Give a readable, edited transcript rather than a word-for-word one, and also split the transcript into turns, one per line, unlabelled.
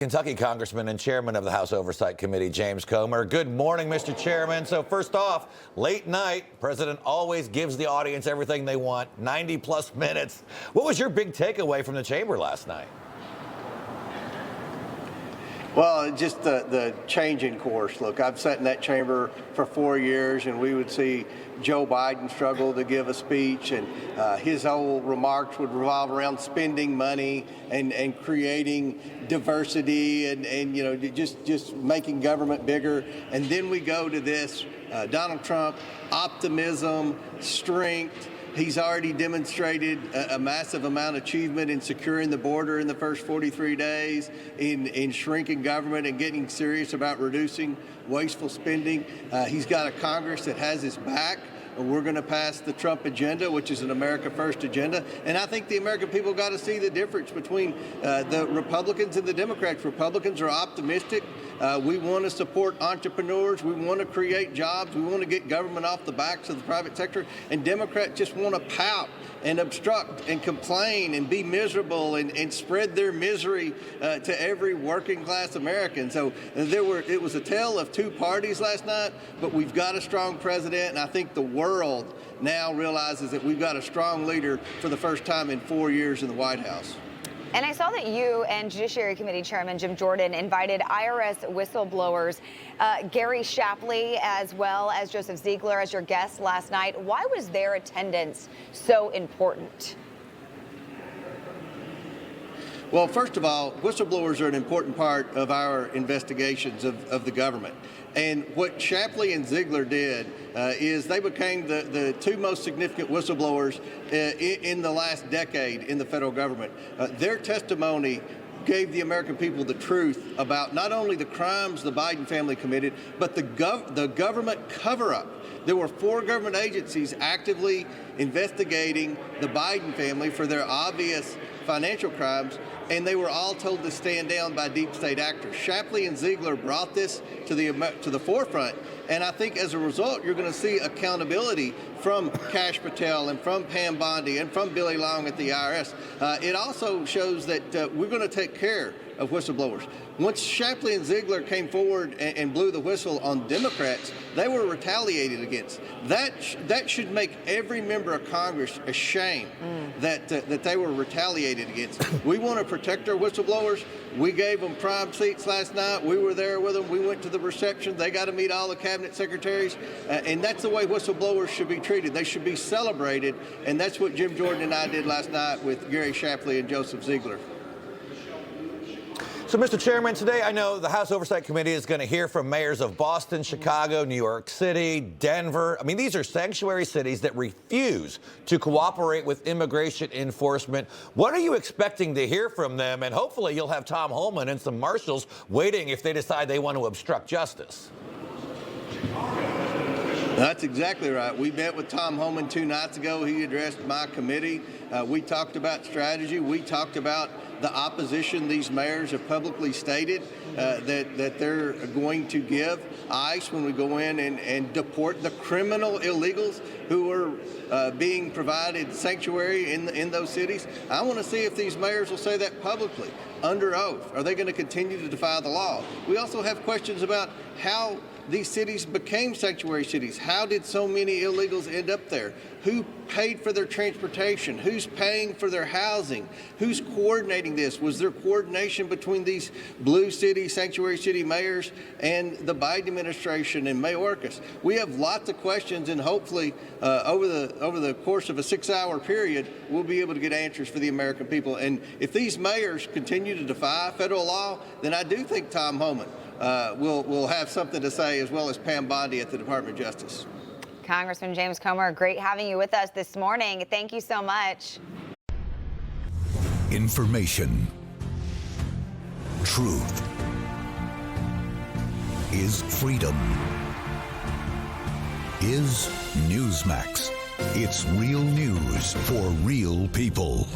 Kentucky Congressman and Chairman of the House Oversight Committee, James Comer. Good morning, Mr. Chairman. So first off, late night, President always gives the audience everything they want, 90-plus minutes. What was your big takeaway from the chamber last night?
Well, just the change in course. Look, I've sat in that chamber for 4 years, and we would see Joe Biden struggle to give a speech, and his whole remarks would revolve around spending money and creating diversity and you know, just making government bigger. And then we go to this Donald Trump, optimism, strength. He's already demonstrated a massive amount of achievement in securing the border in the first 43 days, in shrinking government and getting serious about reducing wasteful spending. He's got a Congress that has his back. We're going to pass the Trump agenda, which is an America First agenda. And I think the American people got to see the difference between the Republicans and the Democrats. Republicans are optimistic. We want to support entrepreneurs. We want to create jobs. We want to get government off the backs of the private sector. And Democrats just want to pout and obstruct and complain and be miserable and spread their misery to every working class American. So it was a tale of two parties last night, but we've got a strong president, and I think the world now realizes that we've got a strong leader for the first time in 4 years in the White House.
And I saw that you and Judiciary Committee Chairman Jim Jordan invited IRS whistleblowers Gary Shapley as well as Joseph Ziegler as your guests last night. Why was their attendance so important?
Well, first of all, whistleblowers are an important part of our investigations of the government. And what Shapley and Ziegler did is they became the two most significant whistleblowers in the last decade in the federal government. Their testimony gave the American people the truth about not only the crimes the Biden family committed, but the government cover-up. There were 4 government agencies actively investigating the Biden family for their obvious financial crimes, and they were all told to stand down by deep state actors. Shapley and Ziegler brought this to the forefront, and I think as a result, you're going to see accountability from Kash Patel and from Pam Bondi and from Billy Long at the IRS. It also shows that we're going to take care of whistleblowers. Once Shapley and Ziegler came forward and blew the whistle on Democrats, they were retaliated against. That should make every member of Congress ashamed that they were retaliated against. We want to protect our whistleblowers. We gave them prime seats last night. We were there with them. We went to the reception. They got to meet all the cabinet secretaries. And that's the way whistleblowers should be treated. They should be celebrated. And that's what Jim Jordan and I did last night with Gary Shapley and Joseph Ziegler.
So, Mr. Chairman, today I know the House Oversight Committee is going to hear from mayors of Boston, Chicago, New York City, Denver. I mean, these are sanctuary cities that refuse to cooperate with immigration enforcement. What are you expecting to hear from them? And hopefully you'll have Tom Homan and some marshals waiting if they decide they want to obstruct justice.
That's exactly right. We met with Tom Homan 2 nights ago. He addressed my committee. We talked about strategy. We talked about the opposition these mayors have publicly stated that they're going to give ICE when we go in and deport the criminal illegals who are being provided sanctuary in those cities. I want to see if these mayors will say that publicly, under oath. Are they going to continue to defy the law? We also have questions about how these cities became sanctuary cities. How did so many illegals end up there? Who paid for their transportation? Who's paying for their housing? Who's coordinating this? Was there coordination between these blue city, sanctuary city mayors and the Biden administration and Mayorkas? We have lots of questions, and hopefully over the course of a 6-hour period, we'll be able to get answers for the American people. And if these mayors continue to defy federal law, then I do think Tom Homan will have something to say, as well as Pam Bondi at the Department of Justice.
Congressman James Comer, great having you with us this morning. Thank you so much.
Information. Truth is freedom. Is Newsmax. It's real news for real people.